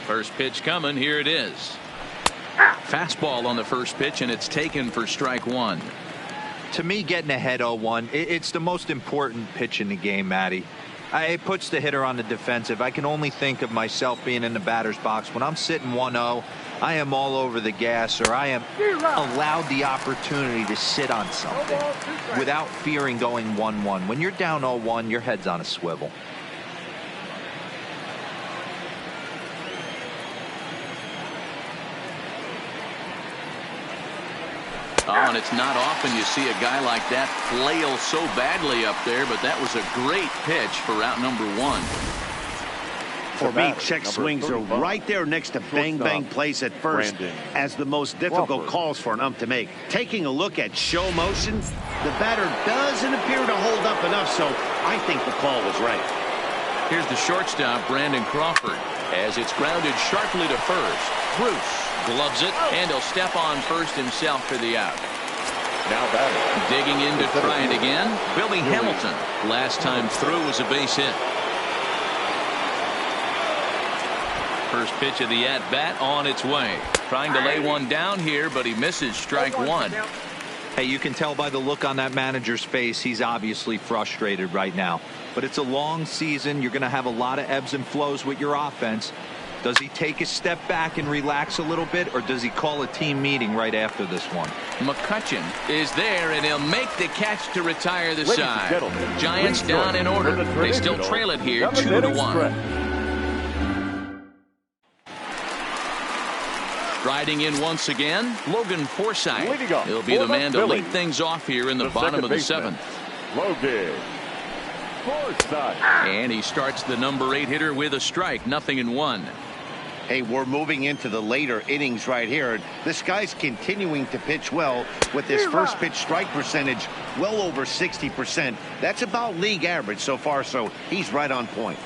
First pitch coming. Here it is. Fastball on the first pitch, and it's taken for strike one. To me, getting ahead 0-1, it's the most important pitch in the game, Matty. It puts the hitter on the defensive. I can only think of myself being in the batter's box. When I'm sitting 1-0, I am all over the gas, or I am allowed the opportunity to sit on something without fearing going 1-1. When you're down 0-1, your head's on a swivel. Oh, and it's not often you see a guy like that flail so badly up there, but that was a great pitch for out number one. For me, check swings are right there next to bang bang plays at first as the most difficult calls for an ump to make. Taking a look at show motion, the batter doesn't appear to hold up enough, so I think the call was right. Here's the shortstop, Brandon Crawford, as it's grounded sharply to first. Bruce gloves it, and he'll step on first himself for the out. Now batting. Digging in to try it again, Billy Hamilton. Last time through was a base hit. First pitch of the at-bat on its way. Trying to lay one down here, but he misses strike one. Hey, you can tell by the look on that manager's face, he's obviously frustrated right now. But it's a long season. You're going to have a lot of ebbs and flows with your offense. Does he take a step back and relax a little bit, or does he call a team meeting right after this one? McCutchen is there, and he'll make the catch to retire the side. Giants down in order. They still trail it here 2-1. Riding in once again, Logan Forsythe. He'll be the man to lead things off here in the bottom of the seventh. Logan Forsythe. And he starts the number 8 hitter with a strike, 0-1. Hey, we're moving into the later innings right here. This guy's continuing to pitch well with his first pitch strike percentage well over 60%. That's about league average so far, so he's right on point.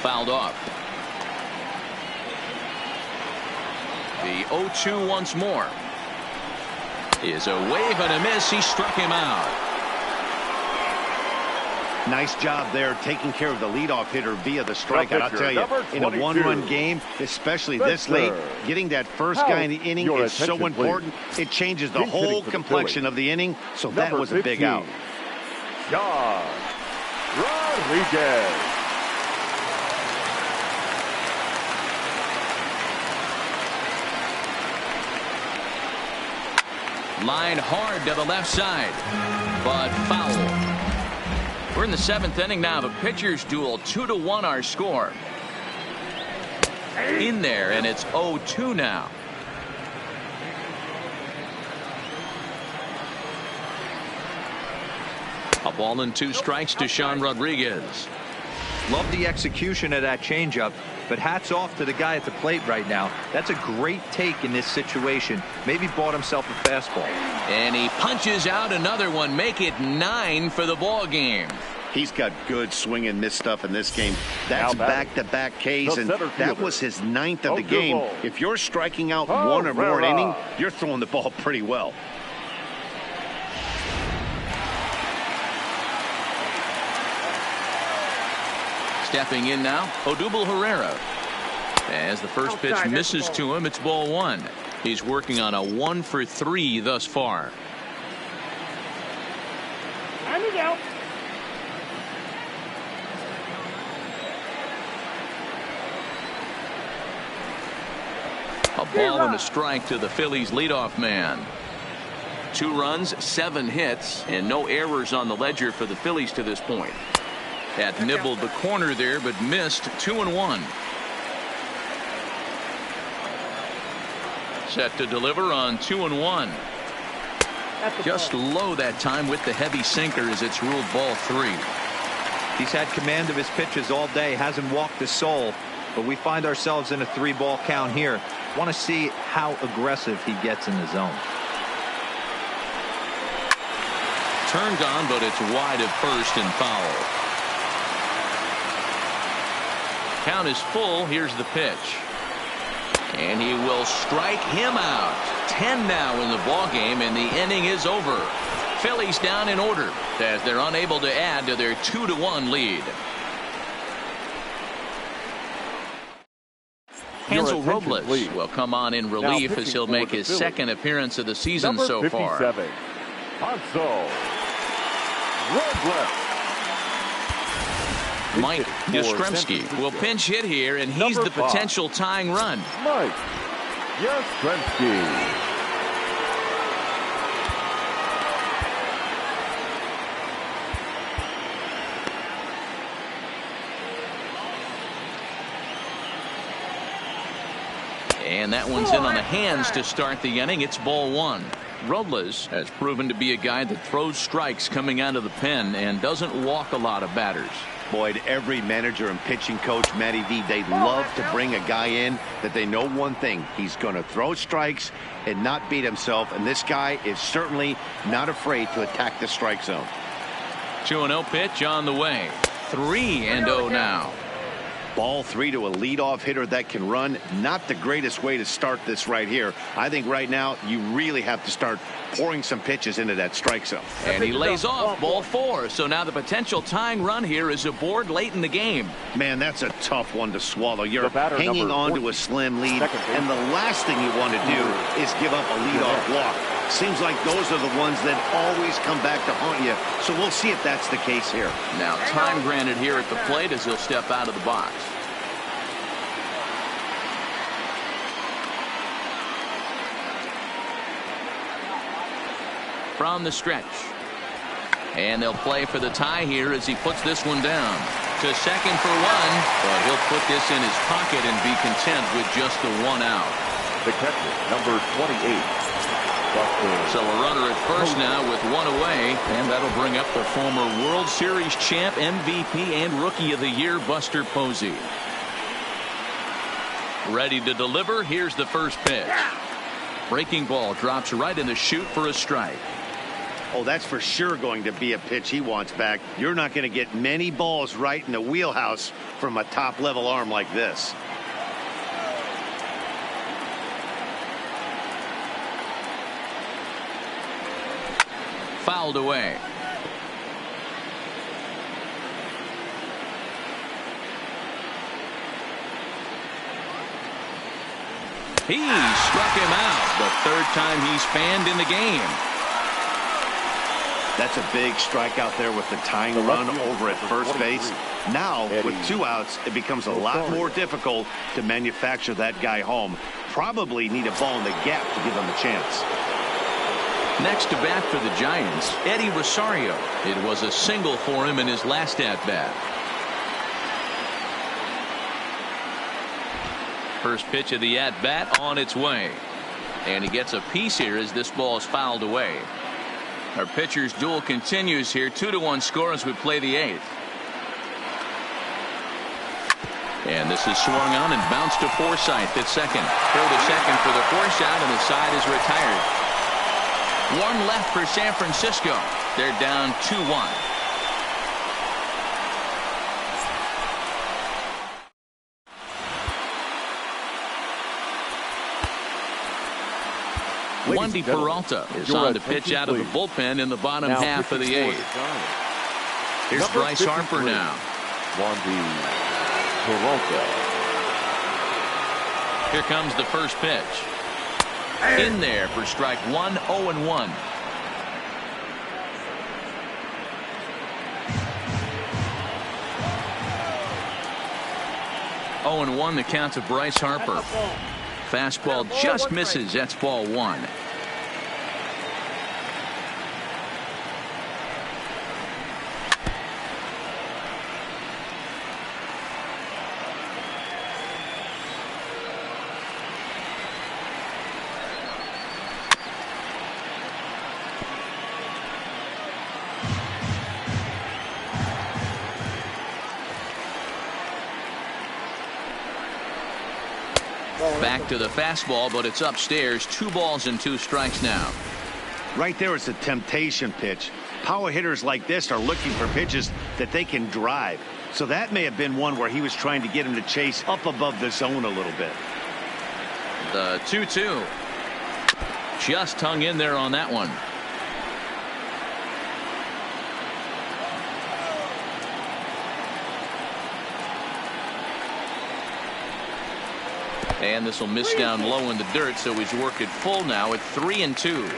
Fouled off. The 0-2 once more. Is a wave and a miss. He struck him out. Nice job there taking care of the leadoff hitter via the strikeout. I'll tell you, in a one-run game, especially this late, getting that first guy in the inning is so important. It changes the whole complexion of the inning, so that was a big out. John Rodriguez. Line hard to the left side, but foul. We're in the 7th inning now. The pitchers duel, 2-1 our score. In there, and it's 0-2 now. A ball and 2 strikes to Sean Rodriguez. Love the execution of that changeup, but hats off to the guy at the plate right now. That's a great take in this situation. Maybe bought himself a fastball. And he punches out another one. Make it 9 for the ball game. He's got good swing and miss stuff in this game. That's back-to-back Ks, and that was his 9th of the game. If you're striking out one or more an inning, you're throwing the ball pretty well. Stepping in now, Odubel Herrera. As the first pitch misses to him, it's ball 1. He's working on a 1 for 3 thus far. A ball and a strike to the Phillies leadoff man. 2 runs, 7 hits, and no errors on the ledger for the Phillies to this point. That nibbled the corner there, but missed. 2-1. Set to deliver on 2-1. Just low that time with the heavy sinker as it's ruled ball 3. He's had command of his pitches all day, hasn't walked a soul, but we find ourselves in a 3-ball count here. Want to see how aggressive he gets in the zone. Turned on, but it's wide of first and foul. Count is full. Here's the pitch. And he will strike him out. 10 now in the ball game, and the inning is over. Phillies down in order as they're unable to add to their 2-1 lead. Hansel attention, Robles please. will come on in relief as he'll make his second appearance of the season Number so far. 57, Hansel Robles. Mike Yastrzemski will pinch hit here, and he's Number the potential tying run. Mike Yastrzemski. And that one's in on the hands to start the inning. It's ball one. Robles has proven to be a guy that throws strikes coming out of the pen and doesn't walk a lot of batters. Boyd, every manager and pitching coach, Matty V, they love to bring a guy in that they know one thing. He's going to throw strikes and not beat himself, and this guy is certainly not afraid to attack the strike zone. 2-0 pitch on the way. 3-0 now. Ball 3 to a leadoff hitter that can run. Not the greatest way to start this right here. I think right now you really have to start pouring some pitches into that strike zone. And he lays off ball 4. So now the potential tying run here is aboard late in the game. Man, that's a tough one to swallow. You're batter, hanging number on 40, to a slim lead, second base. and the last thing you want to do is give up a leadoff walk. Seems like those are the ones that always come back to haunt you. So we'll see if that's the case here. Now time granted here at the plate as he'll step out of the box. From the stretch. And they'll play for the tie here as he puts this one down. To second for one, but he'll put this in his pocket and be content with just the one out. The catcher, number 28. So a runner at first now with one away, and that'll bring up the former World Series champ, MVP, and Rookie of the Year, Buster Posey. Ready to deliver. Here's the first pitch. Breaking ball drops right in the chute for a strike. Oh, that's for sure going to be a pitch he wants back. You're not going to get many balls right in the wheelhouse from a top-level arm like this. Fouled away. He struck him out. The third time he's fanned in the game. That's a big strikeout there with the tying run over at first base. Now, with 2 outs, it becomes a lot more difficult to manufacture that guy home. Probably need a ball in the gap to give him a chance. Next to bat for the Giants, Eddie Rosario. It was a single for him in his last at-bat. First pitch of the at-bat on its way. And he gets a piece here as this ball is fouled away. Our pitcher's duel continues here. 2-1 score as we play the 8th. And this is swung on and bounced to Forsythe at second. Throw to second for the force out, and the side is retired. One left for San Francisco. They're down 2-1. Wandy Peralta is on to pitch out of the bullpen in the bottom half of the 8th. Here's Bryce Harper now. Wandy Peralta. Here comes the first pitch. In there for strike one, 0-1. Oh, 1 the count to Bryce Harper. Fastball just misses. That's ball 1. Back to the fastball, but it's upstairs. 2 balls and 2 strikes now. Right there, it's a temptation pitch. Power hitters like this are looking for pitches that they can drive. So that may have been one where he was trying to get him to chase up above the zone a little bit. The 2-2. Just hung in there on that one. And this will miss down low in the dirt, so he's worked it full now at 3-2.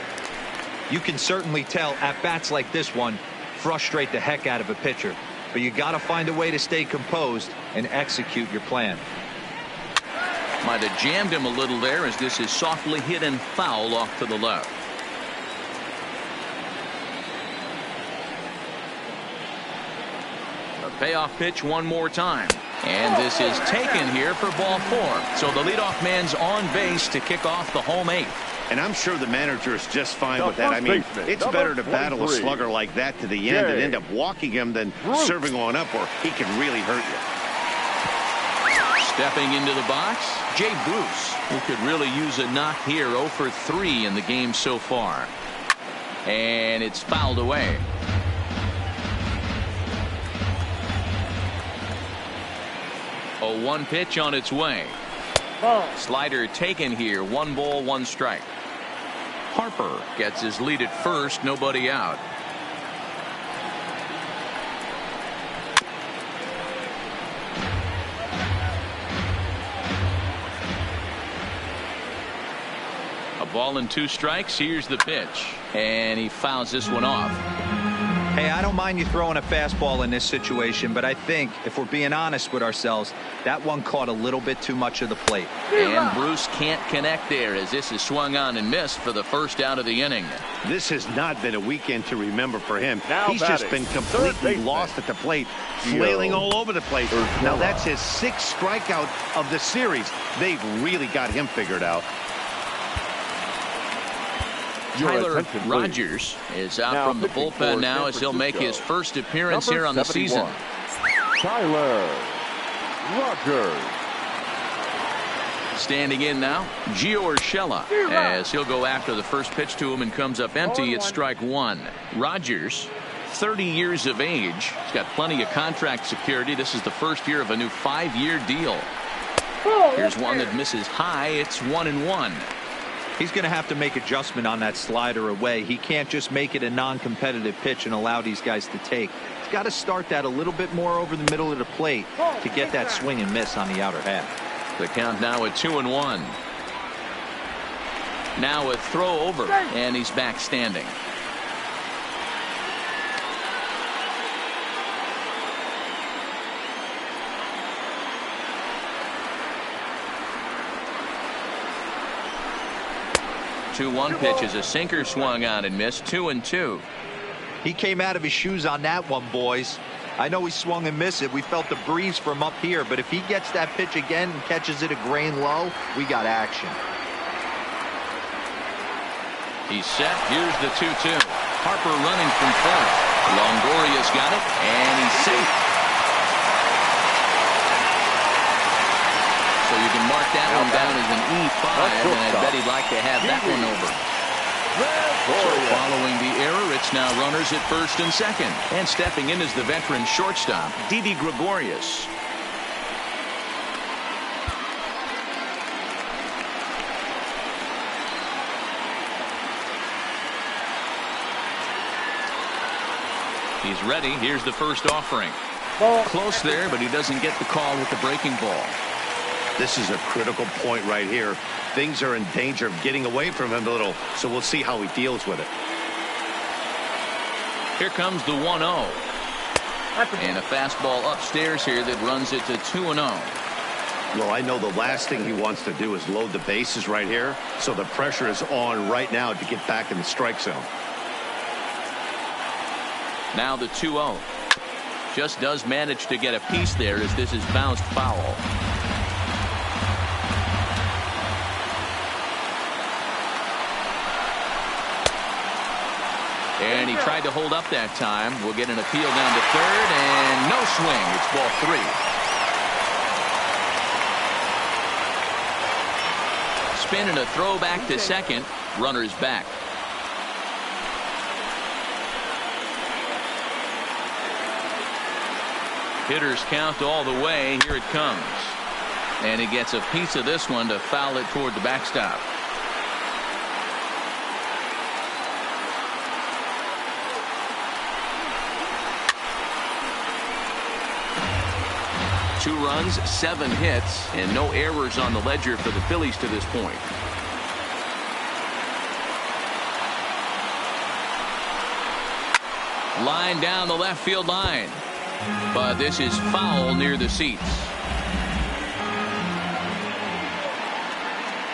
You can certainly tell at bats like this one frustrate the heck out of a pitcher, but you got to find a way to stay composed and execute your plan. Might have jammed him a little there as this is softly hit and foul off to the left. A payoff pitch one more time. And this is taken here for ball 4. So the leadoff man's on base to kick off the home 8th. And I'm sure the manager is just fine with that. I mean, it's better to battle a slugger like that to the end and end up walking him than serving on up where he can really hurt you. Stepping into the box, Jay Bruce, who could really use a knock here. 0 for 3 in the game so far. And it's fouled away. A 1 pitch on its way. Slider taken here. 1 ball, 1 strike. Harper gets his lead at first. Nobody out. A ball and 2 strikes. Here's the pitch. And he fouls this one off. Hey, I don't mind you throwing a fastball in this situation, but I think if we're being honest with ourselves, that one caught a little bit too much of the plate. And Bruce can't connect there as this is swung on and missed for the first out of the inning. This has not been a weekend to remember for him. Now He's just been completely lost at the plate, flailing all over the place. Now that's his 6th strikeout of the series. They've really got him figured out. Tyler Rogers is out from the bullpen now as he'll make his first appearance here on the season. Tyler Rogers. Standing in now, Gio Urshela, as he'll go after the first pitch to him and comes up empty at strike 1. Rogers, 30 years of age. He's got plenty of contract security. This is the first year of a new 5-year deal. Here's one that misses high. It's 1-1. He's going to have to make adjustment on that slider away. He can't just make it a non-competitive pitch and allow these guys to take. He's got to start that a little bit more over the middle of the plate to get that swing and miss on the outer half. The count now at 2-1. Now a throw over, and he's back standing. Two-1 pitch is a sinker swung on and missed. 2-2. He came out of his shoes on that one, boys. I know he swung and missed it. We felt the breeze from up here, but if he gets that pitch again and catches it a grain low, we got action. He's set. Here's the 2-2. Harper running from first. Longoria's got it, and he's safe. So you can mark that one down as an E5, and I bet he'd like to have that one over. So following the error, it's now runners at first and second. And stepping in is the veteran shortstop, Didi Gregorius. He's ready. Here's the first offering. Close there, but he doesn't get the call with the breaking ball. This is a critical point right here. Things are in danger of getting away from him a little, so we'll see how he deals with it. Here comes the 1-0. And a fastball upstairs here that runs it to 2-0. Well, I know the last thing he wants to do is load the bases right here, so the pressure is on right now to get back in the strike zone. Now the 2-0. Just does manage to get a piece there as this is bounced foul. And he tried to hold up that time. We'll get an appeal down to third, and no swing. It's ball 3. Spin and a throw back to second. Runners back. Hitters count all the way. Here it comes. And he gets a piece of this one to foul it toward the backstop. 2 runs, 7 hits, and no errors on the ledger for the Phillies to this point. Line down the left field line. But this is foul near the seats.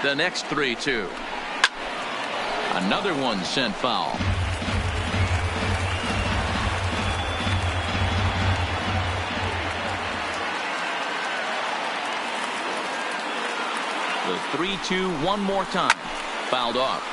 The next 3-2. Another one sent foul. The 3-2 one more time. Fouled off.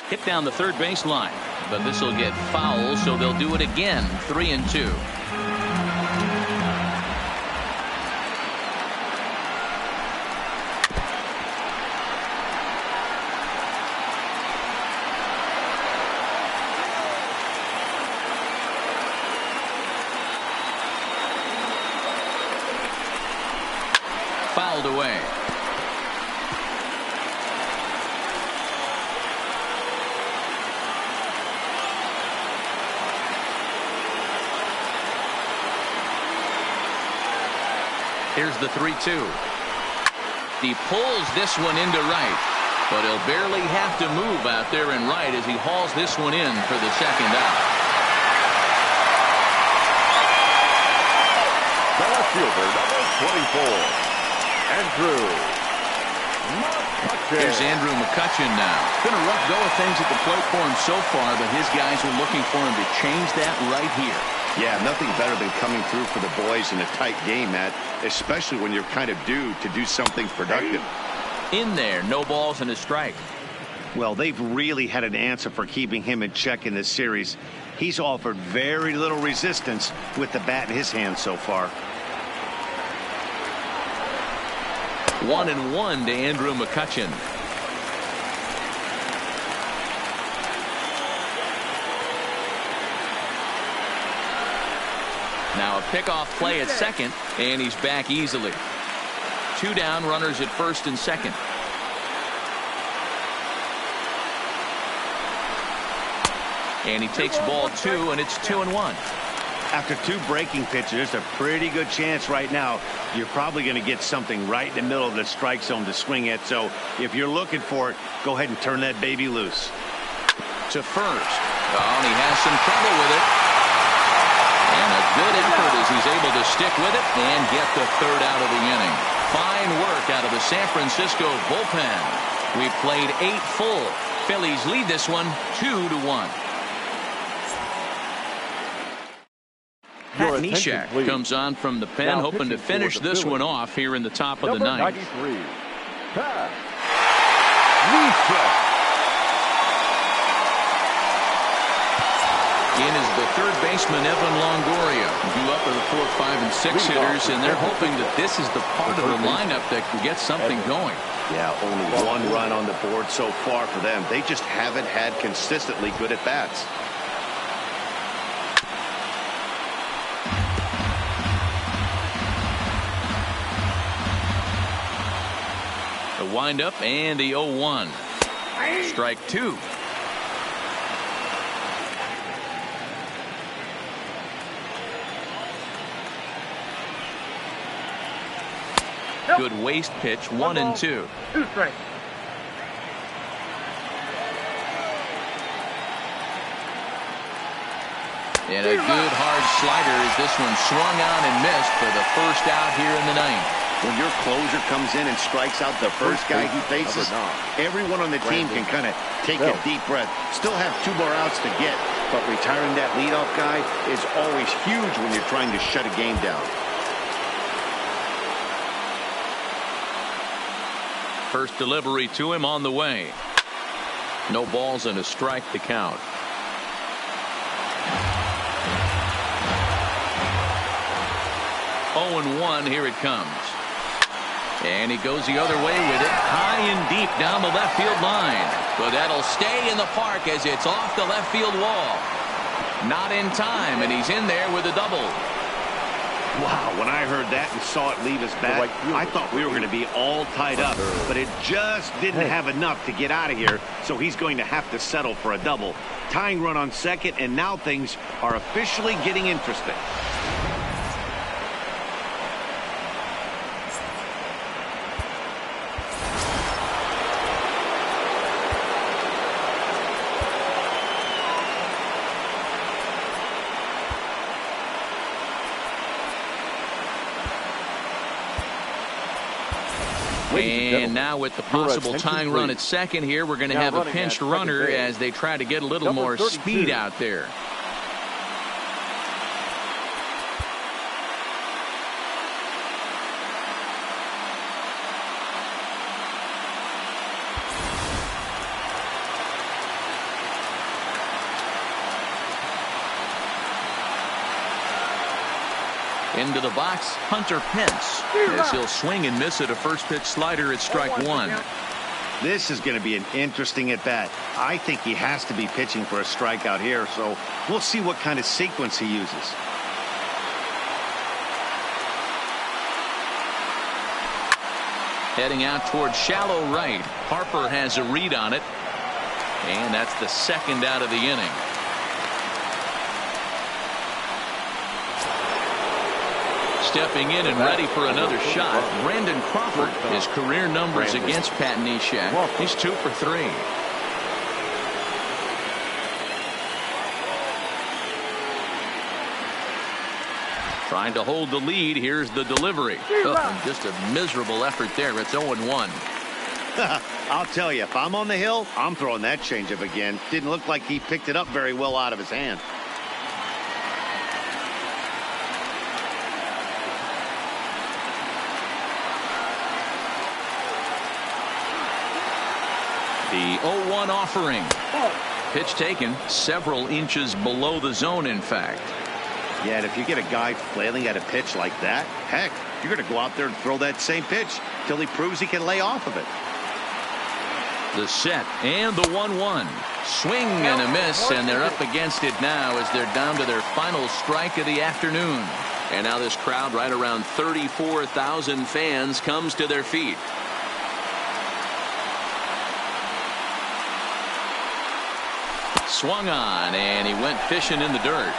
Hit down the third base line, but this will get foul, so they'll do it again. 3-2. Fouled away. Here's the 3-2. He pulls this one into right, but he'll barely have to move out there in right as he hauls this one in for the second out. The left fielder, number 24, Andrew McCutchen. Here's Andrew McCutchen now. It's been a rough go of things at the plate for him so far, but his guys are looking for him to change that right here. Yeah, nothing better than coming through for the boys in a tight game, Matt, especially when you're kind of due to do something productive. In there, no balls and a strike. Well, they've really had an answer for keeping him in check in this series. He's offered very little resistance with the bat in his hand so far. 1-1 to Andrew McCutchen. Now a pickoff play at second, and he's back easily. 2 down, runners at first and second. And he takes ball 2, and it's 2-1. After 2 breaking pitches, there's a pretty good chance right now you're probably going to get something right in the middle of the strike zone to swing at. So if you're looking for it, go ahead and turn that baby loose. To first. Oh, and he has some trouble with it. And a good effort as he's able to stick with it and get the third out of the inning. Fine work out of the San Francisco bullpen. We've played 8 full. Phillies lead this one 2-1. Pat Neshek comes on from the pen, now hoping to finish this one off here in the top of the ninth. 93, Pat Neshek. In is the third baseman, Evan Longoria. Due up are the 4, 5, and 6 hitters, and they're hoping that this is the part of the lineup that can get something going. Yeah, only 1 run on the board so far for them. They just haven't had consistently good at-bats. The windup and the 0-1. Strike 2. Good waist pitch, 1-2. 2 strikes. And a good hard slider as this one swung on and missed for the first out here in the ninth. When your closer comes in and strikes out the first guy he faces, everyone on the team can kind of take a deep breath. Still have 2 more outs to get, but retiring that leadoff guy is always huge when you're trying to shut a game down. First delivery to him on the way. No balls and a strike to count. Oh, 1 here it comes. And he goes the other way with it, high and deep down the left field line. But that'll stay in the park as it's off the left field wall. Not in time, and he's in there with a double. Wow, when I heard that and saw it leave his bat, I thought we were going to be all tied up, but it just didn't have enough to get out of here, so he's going to have to settle for a double. Tying run on second, and now things are officially getting interesting. And now with the possible tying run at second here, we're going to have a pinched runner as they try to get a little more speed out there. Into the box, Hunter Pence, as he'll swing and miss at a first pitch slider at strike one. This is going to be an interesting at bat. I think he has to be pitching for a strikeout here, so we'll see what kind of sequence he uses. Heading out towards shallow right. Harper has a read on it, and that's the second out of the inning. Stepping in and ready for another shot, Brandon Crawford. His career numbers against Pat Neshek. He's 2 for 3. Trying to hold the lead. Here's the delivery. Oh, just a miserable effort there. It's 0-1. I'll tell you, if I'm on the hill, I'm throwing that changeup again. Didn't look like he picked it up very well out of his hand. The 0-1 offering. Pitch taken several inches below the zone, in fact. Yeah, and if you get a guy flailing at a pitch like that, heck, you're going to go out there and throw that same pitch till he proves he can lay off of it. The set and the 1-1. Swing and a miss, and they're up against it now as they're down to their final strike of the afternoon. And now this crowd, right around 34,000 fans, comes to their feet. Swung on, and he went fishing in the dirt.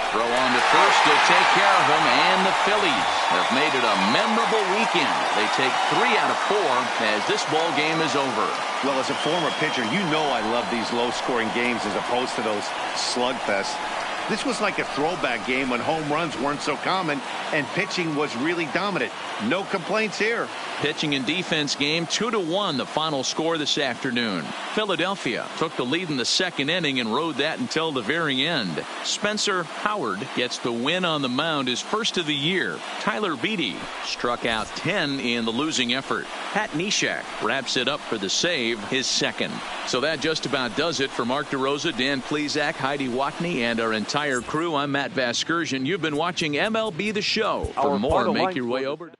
Throw on to first to take care of him, and the Phillies have made it a memorable weekend. They take 3 out of 4 as this ball game is over. Well, as a former pitcher, you know I love these low-scoring games as opposed to those slugfests. This was like a throwback game when home runs weren't so common and pitching was really dominant. No complaints here. Pitching and defense game 2-1 the final score this afternoon. Philadelphia took the lead in the second inning and rode that until the very end. Spencer Howard gets the win on the mound, his first of the year. Tyler Beede struck out 10 in the losing effort. Pat Neshek wraps it up for the save, his second. So that just about does it for Mark DeRosa, Dan Plesac, Heidi Watney, and our entire crew. I'm Matt Vasgersian. You've been watching MLB The Show. For more, make your way over to